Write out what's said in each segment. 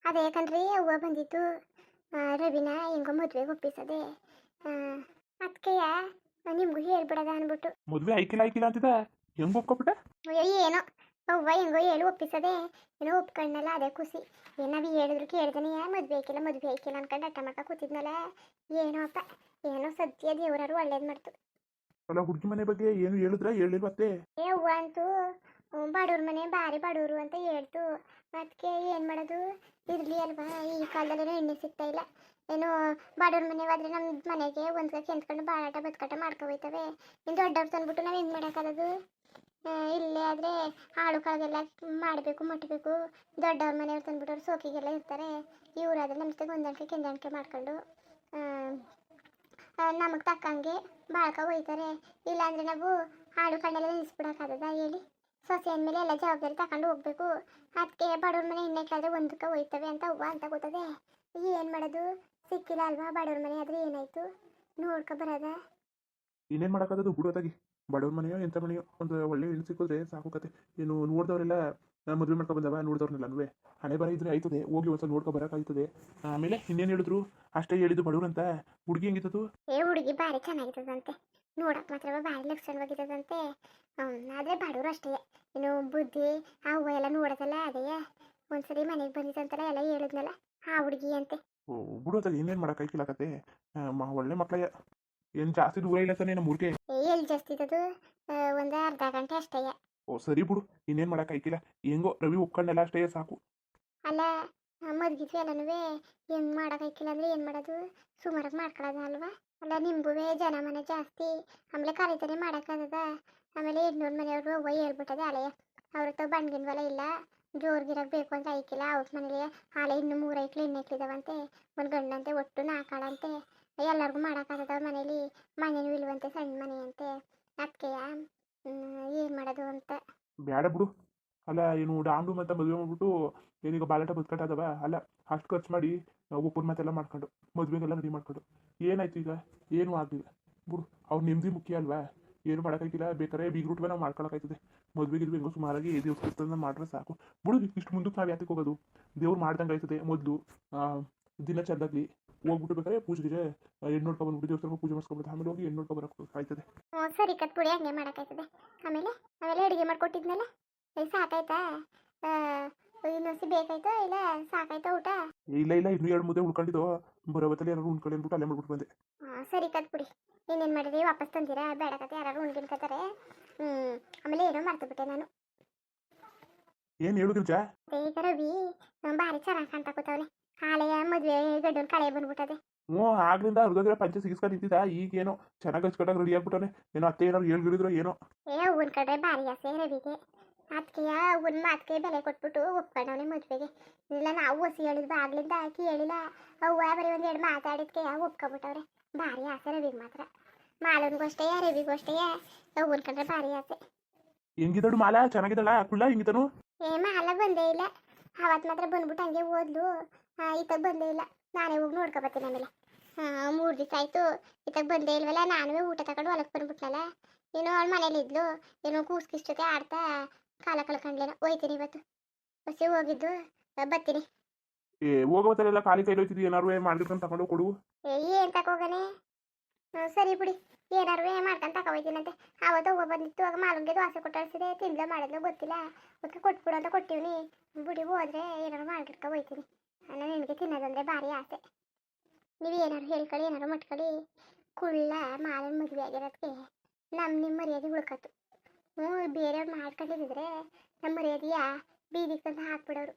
ಅದೇ ಕಣ್ರಿ ಅವ್ವ ಬಂದಿತ್ತು. ರವಿನ ಹೆಂಗೋ ಮದುವೆಗೆ ಒಪ್ಪಿಸದೆ. ಅದಕ್ಕೆಯ ನಿಮಗೂ ಹೇಳ್ಬಿಡದ ಅಂದ್ಬಿಟ್ಟು. ಮದುವೆ ಐಕಿಲ್ಲ ಐಕಿಲ್ಲ ಅಂತಿದ್ದ ಹೆಂಗ್ ಒಪ್ಕೊಬಿಟ್ಟೆ? ಏನೋ ಅವ್ವ ಹೆಂಗೋ ಹೇಳಿ ಒಪ್ಪಿಸದೆ. ಏನೋ ಒಪ್ಕೊಂಡಲ್ಲ, ಅದೇ ಖುಷಿ. ಏನು ನಾವು ಹೇಳಿದ್ರು ಕೇಳ್ದನಿ, ಮದುವೆ ಐಕಿಲ್ಲ ಅನ್ಕೊಂಡು ಅಟ್ಟ ಮಾಡ್ಕ ಕೂತಿದ್ನಲ್ಲ. ಏನೋ ಅಪ್ಪ, ಏನೋ ಸತ್ಯ ದೇವರಾರು ಒಳ್ಳೇದು ಮಾಡ್ತು. ಅಲ್ಲ, ಹುಡುಗಿ ಮನೆ ಬಗ್ಗೆ ಏನು ಹೇಳಿದ್ರ ಹೇಳಿಲ್ವತ್ತೆ? ಅವ್ವ ಅಂತೂ ಬಡವ್ರ ಮನೆ ಭಾರಿ ಬಡವರು ಅಂತ ಹೇಳ್ತು. ಅದಕ್ಕೆ ಏನು ಮಾಡೋದು, ಇರಲಿ ಅಲ್ವಾ. ಈ ಕಾಲದಲ್ಲೇನೋ ಎಣ್ಣೆ ಸಿಗ್ತಾ ಇಲ್ಲ. ಏನೋ ಬಡವ್ರ ಮನೆ ಹೋದ್ರೆ ನಮ್ಮ ಮನೆಗೆ ಒಂದ್ಗ ಕೆಂತ್ಕೊಂಡು ಬಾಳಾಟ ಬದುಕಾಟ ಮಾಡ್ಕೊಬೋಯ್ತವೆ. ಇನ್ನು ದೊಡ್ಡವ್ರು ತಂದ್ಬಿಟ್ಟು ನಾವು ಹೆಂಗೆ ಮಾಡೋಕ್ಕಾಗೋದು? ಇಲ್ಲೇ ಆದರೆ ಹಾಳು ಕಾಳಿಗೆಲ್ಲ ಮಾಡಬೇಕು ಮುಟ್ಟಬೇಕು. ದೊಡ್ಡವ್ರ ಮನೆಯವ್ರು ತಂದ್ಬಿಟ್ಟು ಅವ್ರು ಸೋಕಿಗೆಲ್ಲ ಇರ್ತಾರೆ. ಇವರಾದ್ರೆ ನಮ್ಮ ಜೊತೆಗೆ ಹೊಂದಾಣಿಕೆ ಮಾಡ್ಕೊಂಡು ನಮಗೆ ತಕ್ಕಂಗೆ ಬಾಳ್ಕ ಹೋಯ್ತಾರೆ. ಇಲ್ಲಾಂದರೆ ನಾವು ಹಾಳು ಕಣ್ಣೆಲ್ಲ ನಿಲ್ಲಿಸ್ಬಿಡೋಕ್ಕಾಗದ ಹೇಳಿ? ಸೊಸೆ ಅಂದಮೇಲೆ ಎಲ್ಲ ಜವಾಬ್ದಾರಿ ತಗೊಂಡು ಹೋಗ್ಬೇಕು. ಅದಕ್ಕೆ ಬಡವ್ರ ಮನೆ ಇನ್ನೇ ಕೇಳಿದ್ರೆ ಒಂದಕ್ಕೆ ಹೋಯ್ತವೆ ಅಂತ ಹೂವು ಅಂತ ಗೊತ್ತದೆ. ಏನು ಮಾಡೋದು, ಸಿಕ್ಕಿಲ್ಲ ಅಲ್ವಾ? ಬಡವ್ರ ಮನೆ ಆದರೆ ಏನಾಯಿತು, ನೋಡ್ಕೊ ಬರೋದ. ಇನ್ನೇನು ಮಾಡೋಕ್ಕಾಗೋದು, ಬಿಡೋದಾಗಿ. ಬಡವ್ರ ಮನೆಯೋ ಎಂಥ ಮನೆಯೋ ಒಂದು ಒಳ್ಳೆ ಹೆಣ್ಣು ಸಿಕ್ಕಿದ್ರೆ ಸಾಕು ಕತೆ. ಏನು ನೋಡಿದವರೆಲ್ಲ ಮದುವೆ ಮಾಡ್ಕೊ ಬಂದವ, ನೋಡಿದವ್ರನ್ನೆಲ್ಲ ಹಣೆ ಬರ ಇದ್ರೆ ಆಯ್ತದೆ, ಹೋಗಿ ಒಂದ್ಸಲ ನೋಡ್ಕೊ ಬರೋಕ್ಕಾಯ್ತದೆ. ಆಮೇಲೆ ಇನ್ನೇನು ಹೇಳಿದ್ರು? ಅಷ್ಟೇ ಹೇಳಿದ್ದು ಬಡವ್ರು ಅಂತ. ಹುಡುಗಿ ಹೆಂಗಿತ್ತು? ಹುಡುಗಿ ಭಾರಿ ಚೆನ್ನಾಗಿರ್ತದಂತೆ, ನೋಡಕ್ ಮಾತ್ರ ಭಾರಿ ಲಕ್ಷಣವಾಗಿರ್ತದಂತೆ. ಆದರೆ ಬಡವರು ಅಷ್ಟೇ. ಇನ್ನು ಬುದ್ಧಿ ಆ ಹೂವು ಎಲ್ಲ ನೋಡೋದಲ್ಲ ಅದೇ. ಒಂದ್ಸರಿ ಮನೆಗೆ ಬಂದಿತ್ತಂತಲ್ಲ, ಎಲ್ಲ ಹೇಳಿದ್ನಲ್ಲ ಆ ಹುಡುಗಿ ಅಂತೆ. ಓ, ಬಿಡೋದಾಗಿ ಇನ್ನೇನು ಮಾಡೋಕ್ಕಾಯ್ಕಿಲ್ಲ ಕತೆ. ಒಳ್ಳೆ ಮಕ್ಕಳಯ್ಯ. ಏನು ಜಾಸ್ತಿ ದೂರ ಇಲ್ಲ ತಾನೇ ನಮ್ಮ ಊರಿಗೆ? ಎಲ್ಲಿ ಜಾಸ್ತಿ ಇದ್ದದು, ಒಂದು ಅರ್ಧ ಗಂಟೆ ಅಷ್ಟೇ. ಓ ಸರಿ ಬಿಡು, ಇನ್ನೇನು ಮಾಡೋಕ್ಕಾಯ್ಕಿಲ್ಲ. ಹೆಂಗೋ ರವಿ ಒಪ್ಕೊಂಡೆಲ್ಲ ಅಷ್ಟೇ ಸಾಕು. ಅಲ್ಲ, ಮದ್ಗಿದ್ವಿ ಎಲ್ಲನೂ ಹೆಂಗೆ ಮಾಡೋಕ್ಕಾಯ್ಕಿಲ್ಲ ಅಂದರೆ ಏನು ಮಾಡೋದು? ಸುಮಾರಾಗಿ ಮಾಡ್ಕೊಳ್ಳೋದ ಅಲ್ವಾ? ಅಲ್ಲ, ನಿಮ್ಗೂ ಜನ ಮನೆ ಜಾಸ್ತಿ, ಆಮೇಲೆ ಕರಿತಾನೆ ಮಾಡೋಕ್ಕಾಗದ. ಆಮೇಲೆ ಇನ್ನೊಂದು ಮನೆಯವರು ಅವ್ವ ಹೇಳ್ಬಿಟ್ಟದೆ ಹಳೆಯ, ಅವ್ರ ಹತ್ರ ಬಣ್ಗಿನ್ವಲ್ಲ ಇಲ್ಲ, ಜೋರ್ಗಿರಾಗ ಬೇಕು ಅಂತ ಐಕಿಲ್ಲ. ಅವ್ರ ಮನೇಲಿ ಹಾಳೆ ಇನ್ನೂ 3 ಐಕ್ಳು ಇನ್ನೈಕ್ಳಿದಾವಂತೆ, ಒಂದು ಗಂಡಂತೆ, ಒಟ್ಟು 4 ಆಳಂತೆ. ಎಲ್ಲರಿಗೂ ಮಾಡೋಕ್ಕಾಗದ ಅವ್ರ ಮನೇಲಿ. ಮನೇನೂ ಇಲ್ವಂತೆ, ಸಣ್ಣ ಮನೆ ಅಂತೆ. ಅದಕ್ಕೆಯ ಏನು ಮಾಡೋದು ಅಂತ. ಬೇಡ ಬಿಡು. ಅಲ್ಲ, ಏನು ಡಾಂಡು ಮತ್ತು ಮದುವೆ ಮಾಡ್ಬಿಟ್ಟು ಏನೀಗ ಬಾಲಾಟ ಬದುಕಟ್ಟದವ? ಅಲ್ಲ, ಅಷ್ಟು ಖರ್ಚು ಮಾಡಿ ಒಪ್ಪನ ಮಾತೆಲ್ಲ ಮಾಡ್ಕೊಂಡು ಮದುವೆಗೆಲ್ಲ ರೆಡಿ ಮಾಡ್ಕೊಂಡು ಏನಾಯ್ತು ಈಗ? ಏನೂ ಆಗಲಿಲ್ಲ ಬಿಡು. ಅವ್ರು ನೆಮ್ಮದಿ ಮುಖ್ಯ ಅಲ್ವಾ? ಏನು ಮಾಡೋಕ್ಕಾಗಿಲ್ಲ. ಬೇಕಾದ್ರೆ ಬೀಗ್ರೂಟ್ವೆ ನಾವು ಮಾಡ್ಕೊಳಕ್ಕಾಯ್ತದೆ. ಮದುವೆಗೆ ಹೆಂಗೋ ಸುಮಾರಾಗಿ ದೇವಸ್ಥಾನ ಮಾಡಿದ್ರೆ ಸಾಕು ಬಿಡು. ಇಷ್ಟು ಮುಂದಕ್ಕೆ ನಾವು ಯಾತಕ್ಕೆ ಹೋಗೋದು? ದೇವ್ರು ಮಾಡ್ದಂಗೆ ಆಯ್ತದೆ. ಮೊದಲು ದಿನ ಚೆಂದಾಗ್ಲಿ ಹೋಗ್ಬಿಟ್ಟು ಬೇಕಾದ್ರೆ ಪೂಜೆಗೆ ಹೆಣ್ಣು ನೋಡ್ಕೊಂಡು ಬಂದ್ಬಿಟ್ಟು ದೇವಸ್ಥಾನಕ್ಕೆ ಪೂಜೆ ಮಾಡಿಸ್ಕೊಬಿಟ್ಟು ಆಮೇಲೆ ಹೋಗಿ ಹೆಣ್ಣು ನೋಡ್ಕೊಂಡು ಬರೋಕೆ ಆಯ್ತದೆ. ಸರಿ ಕತ್ಬಿಡಿ, ಹಂಗೆ ಮಾಡೋಕ್ಕಾಯ್ತದೆ. ಆಮೇಲೆ ಅಡುಗೆ ಮಾಡ್ಕೊಟ್ಟಿದ್ನಲ್ಲ, ಸಾಕಾಯ್ತಾ? ಇನ್ನೊಂದು ಬೇಕಾಯ್ತಾ ಇಲ್ಲ ಸಾಕಾಯ್ತಾ ಊಟ? ಇಲ್ಲ ಇಲ್ಲ, ಇನ್ನೂ 2 ಮುದ್ದೆ ಉಳ್ಕೊಂಡಿದ್ದು. ಬರೋವತ್ತಲ್ಲಿ ಯಾರು ಉಣ್ಕೊಂಡು ಅಂದ್ಬಿಟ್ಟು ಅಲ್ಲೇ ಮಾಡ್ಬಿಟ್ಟು ಬಂದೆ. ಸರಿ ಕತ್ಬಿಡಿ. ಇನ್ನೇನು ಮಾಡಿರಿ, ವಾಪಸ್ ತಂದಿರಾ? ಬೇಡ ಕತೆ, ಯಾರು ಉಣ್ಗಿನ್ಕತ್ತಾರೆ. ಆಮೇಲೆ ಏನೋ ಮರ್ತುಬಿಟ್ಟೆ ನಾನು. ಏನು ಹೇಳು ಗಿರ್ಜಾ? ಈಗ ರವಿ ಭಾರಿ ಚೆನ್ನಾಗಿ ಕಾಣ್ತಾ ಕೂತವನೆ. ಹಾಳೆಯ ಮದುವೆ ಗಡ್ಡನ ಕಳೆ ಬಂದ್ಬಿಟ್ಟದೆ. ಆಗ್ಲಿಂದ ಹೃದಯ ಪಂಚ ಸಿಗಿಸ್ಕೊಂಡು ನಿಂತಿದ್ದ. ಈಗೇನೋ ಚೆನ್ನಾಗಿ ಹಚ್ಕೊಂಡಾಗ ರೆಡಿ ಆಗ್ಬಿಟ್ಟವನೆ. ಏನೋ ಅತ್ತೆ ಏನಾರು ಹೇಳ್ಗಿರಿದ್ರು ಏನೋ. ಹೂವಿನ ಕಡೆ ಭಾರಿ ಆಸೆ ರವಿಗೆ. ಅದಕ್ಕೆಯ ಹೂವಿನ ಮಾತಿಗೆ ಬೆಲೆ ಕೊಟ್ಬಿಟ್ಟು ಒಪ್ಕೊಂಡವನೆ ಮದುವೆಗೆ. ಇಲ್ಲ, ನಾವು ಹೊಸಿ ಹೇಳಿದ್ವಿ ಆಗ್ಲಿಂದ ಆಕಿ ಹೇಳಿಲ್ಲ. ಅವ್ವ ಬರೀ 1-2 ಮಾತಾಡಿದ್ಕೆ ಒಪ್ಕೊಬಿಟ್ಟವ್ರೆ. ಭಾರಿ ಆಸೆ ರವಿಗೆ ಮಾತ್ರ. ಮಾಲನ್ಗೂ ಅಷ್ಟೇ, ರವಿಗೂ ಅಷ್ಟೇ ಹೂವಿನ ಕಂಡ್ರೆ ಭಾರಿ ಆಸೆ. ಹೆಂಗಿದಳು ಮಾಲ? ಚೆನ್ನಾಗಿದ್ದಳ? ಕುಳ್ಳ ಹೆಂಗಿದನು? ಮಾಲ ಬಂದೇ ಇಲ್ಲ. ಅವತ್ತು ಮಾತ್ರ ಬಂದ್ಬಿಟ್ಟು ಹಂಗೆ ಓದ್ಲು. ಈತಾಗ ಬಂದೇ ಇಲ್ಲ. ನಾನೇ ಹೋಗಿ ನೋಡ್ಕೊಬತ್ತೀನಿ ಆಮೇಲೆ. 3 ದಿವಸ ಆಯ್ತು ಈತಾಗ ಬಂದೇ ಇಲ್ವಲ್ಲ. ನಾನು ಊಟ ತಗೊಂಡು ಹೊಲಕ್ಕೆ ಬಂದ್ಬಿಟ್ನಲ್ಲ. ಏನೋ ಅವಳ ಮನೇಲಿ ಇದ್ಲು. ಏನೋ ಕೂಸ್ಕಿಸ್ ಜೊತೆ ಆಡ್ತಾ ಕಾಲ ಕಳ್ಕೊಂಡ್ಲೇನೋ. ಹೋಯ್ತೀನಿ ಇವತ್ತು ಬಸ್ಸಿ ಹೋಗಿದ್ದು, ಬರ್ತೀನಿ. ಹೋಗೋತಲೆಲ್ಲ ಖಾಲಿ ಕೈಲಿ ಹೋಯ್ತಿದ್ವಿ. ಏನಾರು ಮಾಡ್ಕೊಂಡು ತಗೊಂಡು ಕೊಡು. ಏನು ತಗೋಗನೆ? ಸರಿ ಬಿಡಿ, ಏನಾರು ಮಾಡ್ಕೊಂಡು ತಗೋಯ್ತೀನಂತೆ. ಆವತ್ತು ಹೋಗೋ ಬಂದಿತ್ತು, ಆಗ ಮಾಲಂಗೆ ದೋಸೆ ಕೊಟ್ಟಿಸಿದೆ. ತಿಂದ್ಲ ಮಾಡಿದ್ಲು ಗೊತ್ತಿಲ್ಲ. ಅದಕ್ಕೆ ಕೊಟ್ಬಿಡು ಅಂತ ಕೊಟ್ಟಿವ್ನಿ. ಬಿಡಿ, ಹೋದ್ರೆ ಏನಾರು ಮಾಡ್ಲಿಕ್ಕೆ ಹೋಯ್ತೀನಿ. ನಾನು ನಿನಗೆ ತಿನ್ನೋದಂದ್ರೆ ಭಾರಿ ಆಸೆ. ನೀವು ಏನಾರು ಹೇಳ್ಕೊಳ್ಳಿ, ಏನಾರು ಮಟ್ಕೊಳ್ಳಿ. ಕುಳ್ಳ ಮಾಲನ ಮದುವೆ ಆಗಿರೋದಕ್ಕೆ ನಿಮ್ಮ ಮರ್ಯಾದೆ ಉಳ್ಕತ್ತು. ಬೇರೆಯವ್ರು ಮಾಡ್ಕೊಂಡಿದ್ರೆ ನಮ್ಮ ಮರ್ಯಾದೆಯ ಬೀದಿಕ್ಕಂತ ಹಾಕ್ಬಿಡೋರು.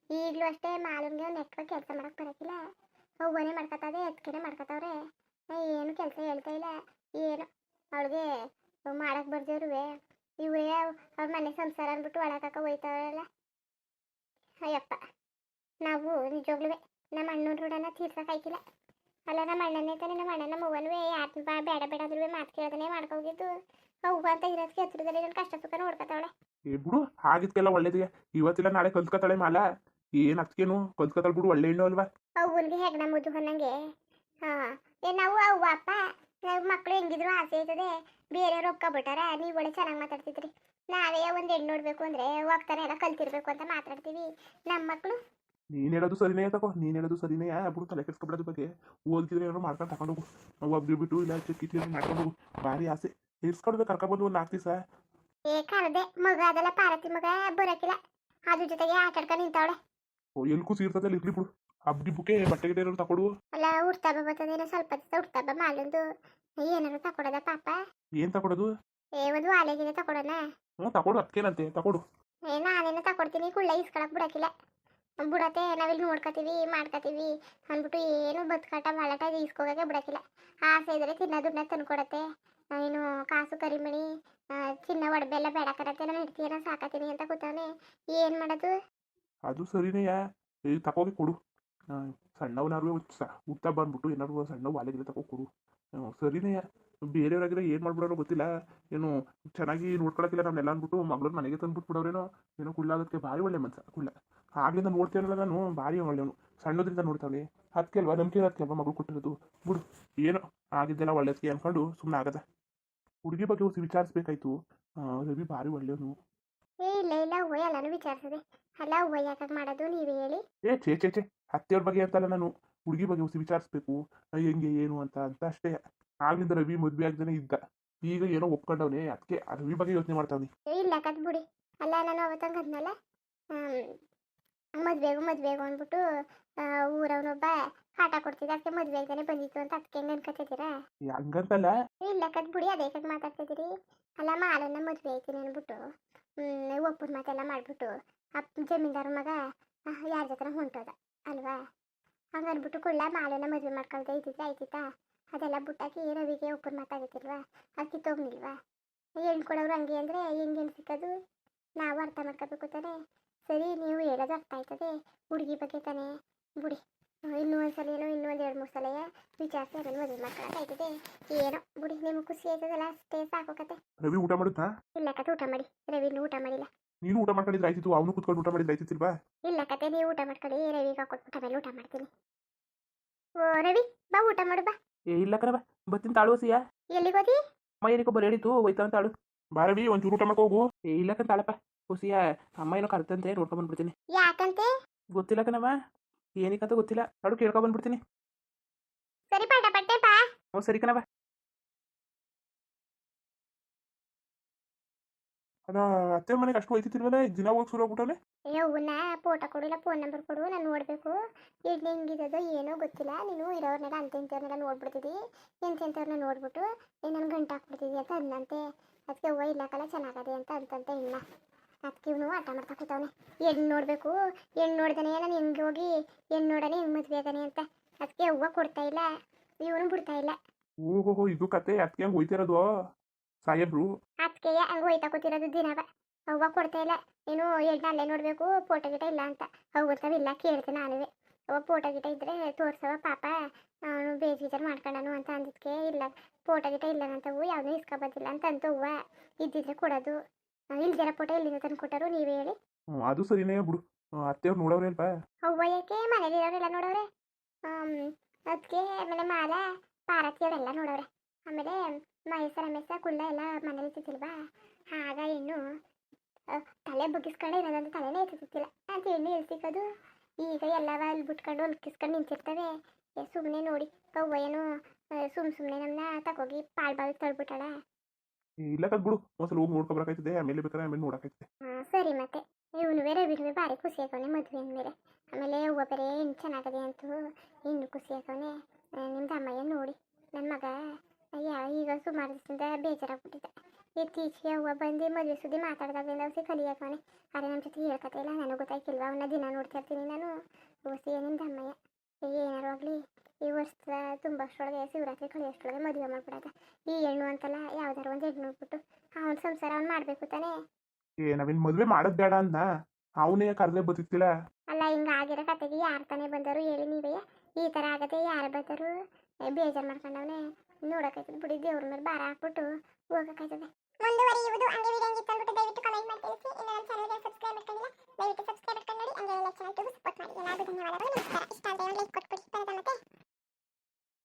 ಈಗಲೂ ಅಷ್ಟೇ ಮಾಲನ್ಗೆ ನೆಟ್ವಾಗ ಕೆಲಸ ಮಾಡೋಕೆ ಬರೋಕ್ಕಿಲ್ಲ. ಅವ್ವನೇ ಮಾಡ್ಕೊತದೆ, ಎತ್ಕೆನೆ ಮಾಡ್ಕೊತವ್ರೆ. ಏನು ಕೆಲಸ ಹೇಳ್ತಾ ಇಲ್ಲ. ಏನು ಅವಳಿಗೆ ಮಾಡಕ್ಕೆ ಬರ್ದೇವ್ರುವೆ ಇವೇ ಅವ್ರ ಮನೆ ಸಂಸಾರ ಅಂದ್ಬಿಟ್ಟು ಒಳಗಾಕ ಹೋಯ್ತವ್ರಲ್ಲ. ಅಯ್ಯಪ್ಪ, ನಾವು ನಿಜವಾಗ್ಲೂ ನಮ್ಮ ಅಣ್ಣನ ಋಣನ ತೀರ್ಸೋಕ್ಕಾಯ್ತಿಲ್ಲ. ಅಲ್ಲ, ನಮ್ಮ ಅಣ್ಣನೇ ತಾನೆ, ನಮ್ಮ ಅಣ್ಣನ ಮಗನೂ ಯಾರು ಬೇಡ ಬೇಡ ಅಂದ್ರೂ ಮಾತು ಕೇಳೋದನ್ನೇ ಮಾಡ್ಕೋಗಿದ್ದು. ಅವ್ವ ಅಂತ ಇರೋದಕ್ಕೆ ಹತ್ರದಲ್ಲಿ ನನ್ನ ಕಷ್ಟ ಸುಖ ನೋಡ್ಕೊತಾವಳೆ. ಬಿಡು, ಆಗಿದ್ಕೆಲ್ಲ ಒಳ್ಳೇದಿಗೆ. ಇವತ್ತಿಲ್ಲ ನಾಳೆ ಕಲ್ತ್ಕೊತಾಳೆ ಮಾಲ. ಏನು ಅದಕ್ಕೇನು ಕಲ್ತ್ಕೊತಾಳೆ ಬಿಡು, ಒಳ್ಳೆ ಹೆಣ್ಣು ಅಲ್ವಾ? ಅವ್ವನ್ಗೆ ಹೆಗ್ಣ ಮುದ್ದು ಅನ್ನಂಗೆ. ನಾವು ಅವ್ವ ಅಪ್ಪ ನಾವು ಮಕ್ಕಳು ಹೆಂಗಿದ್ರು ಆಸೆ ಆಯ್ತದೆ. ಬೇರೆಯವ್ರು ಒಪ್ಕೊಬಿಟ್ಟಾರ. ನೀವು ಒಳ್ಳೆ ಚೆನ್ನಾಗಿ ಮಾತಾಡ್ತಿದ್ರಿ. ನಾವೇ ಒಂದು ಹೆಣ್ಣು ನೋಡ್ಬೇಕು ಅಂದರೆ ಹೋಗ್ತಾನೆ ಎಲ್ಲ ಕಲ್ತಿರ್ಬೇಕು ಅಂತ ಮಾತಾಡ್ತೀವಿ. ನಮ್ಮ ಮಕ್ಕಳು ನೀನು ಹೇಳೋದು ಸರಿನೇ ತಗೋ, ನೀನು ಹೇಳೋದು ಸರಿನೇ ಬಿಡು, ತಲೆ ಕೆಡ್ಸ್ಕೊಬಿಡೋದು ಬಗ್ಗೆ. ಓದ್ತಿದ್ರೆ ಏನಾದ್ರು ಮಾಡ್ಕೊಂಡು ತಗೊಂಡು ಹೋಗು. ನಾವು ಒಬ್ರು ಬಿಟ್ಟು ಇಲ್ಲ ಚಿಕ್ಕಿ ಮಾಡ್ಕೊಂಡು ಹೋಗು. ಭಾರಿ ಆಸೆ ಇರ್ಸ್ಕೊಡ್ಬೇಕು, ಕರ್ಕೊಬಂದು ಒಂದು 4 ದಿವಸ. ಏ ಕರ್ದೆ ಮಗ ಅದೆಲ್ಲ ಪಾರತಿ ಮಗ ಬರೋಕಿಲ್ಲ. ಅದ್ರ ಜೊತೆಗೆ ಆಟ ಆಡ್ಕೊಂಡು ನಿಂತವಳೆ. ಓ ಎಲ್ಲಿ ಕೂಸಿ ಇರ್ತದೆ ಅಲ್ಲಿ ಇರ್ಲಿ ಬಿಡು. ಹಬ್ಬ ಬುಕ್ಕೆ ಬಟ್ಟೆ ಗಿಟ್ಟೆ ಏನಾದ್ರು ತಗೊಡು. ಅಲ್ಲ ಹುಡ್ತಾಬ ಬರ್ತದೇನೋ ಸ್ವಲ್ಪ ದಿವಸ ಹುಡ್ತಾಬ ಮಾಲಂದು ಏನಾರು ತಕೊಡೋದ ಪಾಪ. ಏನು ತಗೊಡೋದು? ಏ ಒಂದು ವಾಲೆಗಿನ ತಕೊಡೋಣ. ಹ್ಞೂ ತಗೊಡು, ಅದಕ್ಕೇನಂತೆ ತಗೊಡು. ಏ ನಾನೇನು ತಕೊಡ್ತೀನಿ, ಕುಳ್ಳ ಇಸ್ಕೊಳಕ್ ಬಿಡಕಿಲ್ಲ. ಬಿಡತ್ತೆ ನಾವಿಲ್ಲಿ ನೋಡ್ಕೊತೀವಿ ಮಾಡ್ಕೊತೀವಿ ಅಂದ್ಬಿಟ್ಟು ಏನು ಬದುಕಾಟ ಬಾಳಾಟ ಇಸ್ಕೋಗಕ್ಕೆ ಬಿಡಕಿಲ್ಲ. ಆಸೆ ಇದ್ರೆ ತಿನ್ನೋದನ್ನ ತಂದ್ಕೊಡತ್ತೆ. ಏನು ಕಾಸು ಕರಿಮಣಿ ಚಿನ್ನ ಒಡವೆ ಎಲ್ಲ ಬೇಡ ಕರತ್ತೆ, ನಾನು ಇಡ್ತೀನ ಸಾಕತೀನಿ ಅಂತ ಕೂತವನೆ. ಏನು ಮಾಡೋದು? ಅದು ಸರಿನೇ ಈಗ ತಗೋಗಿ ಕೊಡು. ಸಣ್ಣವನಾರು ಹುಟ್ಟ ಬಂದ್ಬಿಟ್ಟು ಏನಾದ್ರು ಸಣ್ಣ ವಾಲೆಗಿಲ್ಲ ತಗೋ ಕೊಡು. ಸರಿನೇ ಬೇರೆಯವ್ರಾಗಿರೋ ಏನು ಮಾಡ್ಬಿಡೋರೋ ಗೊತ್ತಿಲ್ಲ. ಏನು ಚೆನ್ನಾಗಿ ನೋಡ್ಕೊಳಕ್ಕಿಲ್ಲ ನಮ್ಮನ್ನೆಲ್ಲ ಅಂದ್ಬಿಟ್ಟು ಮಗಳನ್ನ ಮನೆಗೆ ತಂದ್ಬಿಟ್ಟು ಬಿಡೋರೇನೋ. ಏನೋ ಕುಳ್ಳಾಗೋದಕ್ಕೆ ಭಾರಿ ಒಳ್ಳೆ ಮನ್ಸ ಕುಳ್ಳ. ಆಗ್ಲಿಂದ ನೋಡ್ತೇನಲ್ಲ ನಾನು, ಭಾರಿ ಒಳ್ಳೆಯವನು. ಸಣ್ಣದ್ರಿಂದ ನೋಡ್ತಾವೆ. ಅದಕ್ಕೆ ಅಲ್ವಾ ನಂಬಿಕೆ ಅದಕ್ಕೆ ಅಲ್ವಾ ಮಗಳು ಕೊಟ್ಟಿರೋದು. ಬಿಡು, ಏನೋ ಆಗಿದ್ದೆಲ್ಲ ಒಳ್ಳೇದಕ್ಕೆ ಅಂದ್ಕೊಂಡು ಸುಮ್ಮನೆ ಆಗದ. ಹುಡುಗಿ ಬಗ್ಗೆ ಹೊಸ ವಿಚಾರಿಸ್ಬೇಕಾಯ್ತು. ರವಿ ಭಾರಿ ಒಳ್ಳೆಯವನು. ಏ ಇಲ್ಲ ಇಲ್ಲ ಹೂವ ಎಲ್ಲಾನು ವಿಚಾರಿಸಿದೆ. ಅಲ್ಲ ಹೂವ ಯಾಕಾಗ ಮಾಡೋದು ನೀವೇ ಹೇಳಿ. ಛೇ ಅತ್ತೆಯವ್ರ ಬಗ್ಗೆ ಅಂತಲ್ಲ ನಾನು, ಹುಡುಗಿ ಬಗ್ಗೆ ಹೊಸ ವಿಚಾರಿಸ್ಬೇಕು. ಹೆಂಗೆ ಏನು ಅಂತ ಅಷ್ಟೇ. ಆಗ್ಲಿಂದ ರವಿ ಮದುವೆ ಆಗ್ದೇನೆ ಇದ್ದ. ಈಗ ಏನೋ ಒಪ್ಕೊಂಡವನೇ, ಅದಕ್ಕೆ ರವಿ ಬಗ್ಗೆ ಯೋಚನೆ ಮಾಡ್ತಾವ್ನಿ. ಏ ಇಲ್ಲ ಕದ್ ಬಿಡಿ. ಅಲ್ಲ ನಾನು ಅವತ್ತಂಗೆ ಅದ್ನಲ್ಲ ಮದ್ವೆಗೂ ಅಂದ್ಬಿಟ್ಟು ಊರವನೊಬ್ಬ ಕಾಟ ಕೊಡ್ತಿದ್ದ, ಅದಕ್ಕೆ ಮದ್ವೆ ಆಗ್ದೇನೆ ಬಂದಿತ್ತು ಅಂತ ಅದಕ್ಕೆ ಹೆಂಗೆ ಅನ್ಕೋತಿದ್ದೀರಾ? ಹಂಗಂತಲ್ಲ. ಇಲ್ಲ ಕದ್ ಬಿಡಿ, ಅದೇ ಕದ್ ಮಾತಾಡ್ತಿದ್ದೀರಿ. ಅಲ್ಲ ಮಾಲನ್ನ ಮದ್ವೆ ಆಯ್ತೀನಿ ಅಂದ್ಬಿಟ್ಟು ಒಪ್ಪನ ಮಾತೆಲ್ಲ ಮಾಡ್ಬಿಟ್ಟು ಜಮೀನ್ದಾರ ಮಗ ಯಾರ ಜೊತೆ ಹೊಂಟೋದ ಅಲ್ವಾ? ಹಂಗನ್ಬಿಟ್ಟು ಕುಳ್ಳ ಮಾಲನ್ನ ಮದ್ವೆ ಮಾಡ್ಕೊಳ್ತಾ ಇದ್ದಿದ್ರೆ ಆಯ್ತಿತ್ತಾ? ಅದೆಲ್ಲ ಬಿಟ್ಟಾಕಿ ರವಿಗೆ ಒಪ್ಪನ ಮಾತಾಗೈತಿಲ್ವಾ? ಅದಕ್ಕೆ ತೊಗೊಂಡಿಲ್ವಾ? ಹೆಣ್ಣು ಕೊಡೋರು ಹಂಗೆ ಅಂದರೆ ಹೆಂಗೆ ಸಿಕ್ಕೋದು? ನಾವು ಅರ್ಥ ಮಾಡ್ಕೋಬೇಕು ತಾನೆ. ಸರಿ ನೀವು ಹೇಳೋದು ಅರ್ಥ ಆಯ್ತದೆ, ಹುಡುಗಿ ಬಗ್ಗೆ ತಾನೆ. ಬಿಡಿ, ಇನ್ನೂ ಒಂದ್ಸಲ ಏನೋ ಇನ್ನೂ ಒಂದು 2-3 ಸಲ ವಿಚಾರಿಸಿ ಅದನ್ನು ಮದುವೆ ಮಾಡ್ಕೊಳಕ್ಕಾಯ್ತದೆ. ಏನೋ ಬಿಡಿ, ನಿಮ್ಗೆ ಖುಷಿ ಆಯ್ತದಲ್ಲ ಅಷ್ಟೇ ಸಾಕು ಕತೆ. ರವಿ ಊಟ ಮಾಡುತ್ತಾ? ಇಲ್ಲ ಕತೆ ಊಟ ಮಾಡಿ. ರವಿನೂ ಊಟ ಮಾಡಿಲ್ಲ. ನೀನು ಊಟ ಮಾಡ್ಕೊಂಡಿದ್ರೆ ಆಯ್ತಿತ್ತು, ಅವನು ಕುತ್ಕೊಂಡು ಊಟ ಮಾಡಿದ್ರೆ ಆಯ್ತಿಲ್ವಾ? ಇಲ್ಲ ಕತೆ ನೀವು ಊಟ ಮಾಡ್ಕೊಳ್ಳಿ, ರವಿಗೆ ಕೊಟ್ಬಿಟ್ಟ ಮೇಲೆ ಊಟ ಮಾಡ್ತೀನಿ. ಓ ರವಿ ಬಾ ಊಟ ಮಾಡು ಬಾ. ಏ ಇಲ್ಲ ಕಣವ, ಬತ್ತಿನ ತಾಳು ಸಿಯಾ. ಎಲ್ಲಿಗೆ ಹೋದಿ? ಅಮ್ಮ ಏನಕ್ಕೆ ಬರೀ ಹೇಳಿತ್ತು ಹೋಯ್ತಾ ಅಂತ ತಾಳು. ಬಾರವಿ ಒಂಚೂರು ಊಟ ಮಾಡ್ಕೋ ಹೋಗು. ಏ ಇಲ್ಲ ಕಣ್ ತಾಳಪ್ಪ ಹುಸಿಯ, ಅಮ್ಮ ಏನೋ ಕರ್ತಂತೆ ನೋಡ್ಕೊಂಡ್ ಬಂದ್ಬಿಡ್ತೀನಿ. ಯಾಕಂತೆ? ಗೊತ್ತಿಲ್ಲ ಕಣವ, ಏನಕ್ಕಂತ ಗೊತ್ತಿಲ್ಲ. ತಾಳು ಕೇಳ್ಕೊಂಡ್ ಬಂದ್ಬಿಡ್ತೀನಿ. ಸರಿ ಪಾಠ ಪಟ್ಟೆ ಬಾ. ಹ್ಞೂ ಸರಿ ಕಣವ. ಅದ ಅತ್ತೆ ಮನೆಗೆ ಅಷ್ಟು ಹೋಯ್ತಿಲ್ವಲ್ಲ, ದಿನ ಹೋಗಿ ಶುರು ಆಗ್ಬಿಟ್ಟವನೆ. ಏ ಅವನ್ನ ಫೋಟೋ ಕೊಡಿಲ್ಲ, ಫೋನ್ ನಂಬರ್ ಕೊಡು, ನಾನು ನೋಡಬೇಕು. ಈಗ ಹೆಂಗಿರೋದು ಏನೋ ಗೊತ್ತಿಲ್ಲ. ನೀನು ಇರೋರ್ನೆಲ್ಲ ಇಂಥವ್ರನ್ನೆಲ್ಲ ನೋಡ್ಬಿಡ್ತಿದ್ದಿ, ಎಂಥವ್ರನ್ನ ನೋಡ್ಬಿಟ್ಟು ನನ್ನ ಗಂಟು ಹಾಕ್ಬಿಡ್ತಿದ್ದಿ ಅಂತ ಅಂದಂತೆ. ಅದಕ್ಕೆ ಹೂವು ಇಲ್ಲಕ್ಕಲ್ಲ ಚೆನ್ನಾಗದೆ ಅಂತ ಅಂತಂತೆ ಇನ್ನ. ಅದಕ್ಕೆ ಇವನು ಆಟ ಮಾಡ್ತಾ ಕೂತವನೆ. ಹೆಣ್ಣು ನೋಡಬೇಕು, ಹೆಣ್ಣು ನೋಡ್ದಾನೆ ನಾನು ಹೆಂಗೆ ಹೋಗಿ ಹೆಣ್ಣು ನೋಡೋಣ ಹೆಂಗೆ ಮದುವೆ ಆಗಾನೆ ಅಂತ. ಅದಕ್ಕೆ ಹೂವು ಕೊಡ್ತಾ ಇಲ್ಲ, ಇವನು ಬಿಡ್ತಾ ಇಲ್ಲ. ಓಹೋ ಇದು ಕತೆ. ಅದಕ್ಕೆ ಹಂಗೆ ಹೋಯ್ತಿರೋದು ಸಾಹೇಬ್ರು. ಅದಕ್ಕೆ ಹಂಗೆ ಹೋಯ್ತಾ ಕೂತಿರೋದು ದಿನವ. ಹೂವು ಕೊಡ್ತಾ ಇಲ್ಲ. ಏನು ಹೆಣ್ಣು ಅಲ್ಲೇ ನೋಡಬೇಕು, ಫೋಟೋ ಗಿಟ ಇಲ್ಲ ಅಂತ. ಇಲ್ಲ ಕೇಳ್ತೀನಿ ನಾನುವೆ. ಅವ ಫೋಟೋ ಗಿಟ ಇದ್ರೆ ತೋರ್ಸವ ಪಾಪ, ಅವನು ಬೇಜಾರು ಮಾಡ್ಕೊಂಡನು ಅಂತ ಅಂದಿದ್ಕೆ ಇಲ್ಲ ಫೋಟೋ ಗಿಟ ಇಲ್ಲನಂತವು, ಯಾವುದೂ ಇಸ್ಕೊಬೋದಿಲ್ಲ ಅಂತ ಅಂತ ಹೂವ ಇದ್ದಿದ್ರೆ ಕೊಡೋದು. ಇಲ್ದಿರ ಫೋಟೋ ಎಲ್ಲಿಂದ ತಂದು ಕೊಟ್ಟರು ನೀವೇ ಹೇಳಿ. ಅದು ಸರಿನೇ ಬಿಡು. ಅತ್ತೆಯವ್ರು ನೋಡೋರೆ ಅಲ್ವಾ? ಹೂವ ಯಾಕೆ ಮನೇಲಿರೋರೆಲ್ಲ ನೋಡವ್ರೆ. ಅದಕ್ಕೆ ಆಮೇಲೆ ಮಾಲ ಪಾರತಿಯವರೆಲ್ಲ ನೋಡವ್ರೆ. ಆಮೇಲೆ ಮಹೇಶ ರಮೇಶ ಕುಳ್ಳ ಎಲ್ಲ ಮನೇಲಿ ಇರ್ತಿಲ್ವಾ? ಆಗ ಇನ್ನು ತಲೆ ಬಗ್ಗಿಸ್ಕೊಂಡೆ ಇರೋದಂತ ತಲೆನೇ ಎತ್ತಿತ್ತಿಲ್ಲ ಅಂತ ಹೆಣ್ಣು ಎಲ್ಸಿಕೋದು. ಈಗ ಎಲ್ಲವ ಅಲ್ಲಿ ಬಿಟ್ಕೊಂಡು ಹೊಲ್ಕಿಸ್ಕೊಂಡು ನಿಂತಿರ್ತವೆ. ಸುಮ್ಮನೆ ನೋಡಿ ಅವ್ವ ಏನು ಸುಮ್ಮನೆ ನಮ್ಮನ್ನ ತಗೋಗಿ ಪಾಳು ಬಾವಿಗೆ ತಳ್ಬಿಟ್ಟಾಳ. ಇಲ್ಲ ಬಿಡು, ಒಂದ್ಸಲ ಹೋಗಿ ನೋಡ್ಕೊಬರಕಾಯ್ತದೆ, ಆಮೇಲೆ ಬೇಕಾದ್ರೆ ಆಮೇಲೆ ನೋಡೋಕಾಯ್ತದೆ. ಸರಿ ಮತ್ತೆ ಇವನು ರವಿನೂ ಭಾರಿ ಖುಷಿ ಆಕವನೆ ಮದುವೆ ಅಂದಮೇಲೆ. ಆಮೇಲೆ ಹೂವು ಬೇರೆ ಹೆಣ್ಣು ಚೆನ್ನಾಗದೆ ಅಂತೂ ಇನ್ನೂ ಖುಷಿ ಆಕವನೆ. ನಿಮ್ದು ಅಮ್ಮಯ್ಯ ನೋಡಿ ನನ್ನ ಮಗ ಈಗ ಸುಮಾರು ದಿವಸದಿಂದ ಬೇಜಾರಾಗ್ಬಿಟ್ಟಿದ್ದೆ. ಇತ್ತೀಚೆಗೆ ಹೂವು ಬಂದು ಮದುವೆ ಸುದ್ದಿ ಮಾತಾಡ್ದಾಗ್ಲಿಂದ ಹೊಸಿ ಕಲಿಯಾಕವನೆ. ಆದರೆ ನಮ್ಮ ಜೊತೆ ಹೇಳ್ಕತೆ ಇಲ್ಲ, ನನಗೆ ಗೊತ್ತಾಯ್ತಿಲ್ವ, ಅವನ್ನ ದಿನ ನೋಡ್ತಾ ಇರ್ತೀನಿ ನಾನು. ಹೊಸಿ ನಿಮ್ದು ಅಮ್ಮಯ್ಯ ಏನಾರು ಆಗಲಿ ಈ ವರ್ಷದ ತುಂಬ ಅಷ್ಟರೊಳಗೆ ಶಿವರಾತ್ರಿ ಕಳಿಯೋಷ್ಟರೊಳಗೆ ಮದುವೆ ಮಾಡ್ಬಿಡೋದ. ಈ ಹೆಣ್ಣು ಅಂತಲ್ಲ ಯಾವ್ದಾರು ಒಂದು ಹೆಣ್ಣು ನೋಡ್ಬಿಟ್ಟು ಅವನ ಸಂಸಾರ ಅವ್ನು ಮಾಡಬೇಕು ತಾನೇ. ನಾವೇನು ಮದುವೆ ಮಾಡೋದು ಬೇಡ ಅಂದ, ಅವನೇ ಕರೆದೇ ಬದುಕ್ತಿಲ್ಲ. ಅಲ್ಲ ಹಿಂಗಾಗಿರೋ ಕತೆಗೆ ಯಾರು ತಾನೇ ಬಂದರು ಹೇಳಿ ನೀವೇ? ಈ ಥರ ಆಗತ್ತೆ ಯಾರು ಬಂದರು? ಬೇಜಾರು ಮಾಡ್ಕೊಂಡವನೇ ನೋಡೋಕ್ಕಾಯ್ತದೆ ಬಿಡಿ, ದೇವ್ರ ಮೇಲೆ ಭಾರ ಹಾಕ್ಬಿಟ್ಟು ಹೋಗೋಕ್ಕಾಯ್ತದೆ. ಮುಂದುವರಿಯುವುದು ಹಂಗೆ ವಿಡಿಯೋ ಅಂಗಿತ್ತು ಅಂದ್ಬಿಟ್ಟು ದಯವಿಟ್ಟು ಕಮೆಂಟ್ ಮಾಡಿ ತಿಳಿಸಿ. ಇನ್ನು ನಮ್ಮ ಚಾನಲ್ಗೆ ಸಬ್ಸ್ಕ್ರೈಬ್ ಮಾಡ್ಕೊಂಡಿಲ್ಲ, ದಯವಿಟ್ಟು ಸಬ್ಸ್ಕ್ರೈಬ್ ಮಾಡ್ಕೊಂಡು ನೋಡಿ. ಹಂಗೆ ಲೈಕ್ ಚಾನಲ್ ಸಪೋರ್ಟ್ ಮಾಡಿ. ಎಲ್ಲರಿಗೂ ಧನ್ಯವಾದಗಳು, ನಮಸ್ಕಾರ. ಇಷ್ಟ ಅಂತ ಒಂದು ಲೈಕ್ ಕೊಟ್ಬಿಡಿ. ಮತ್ತೆ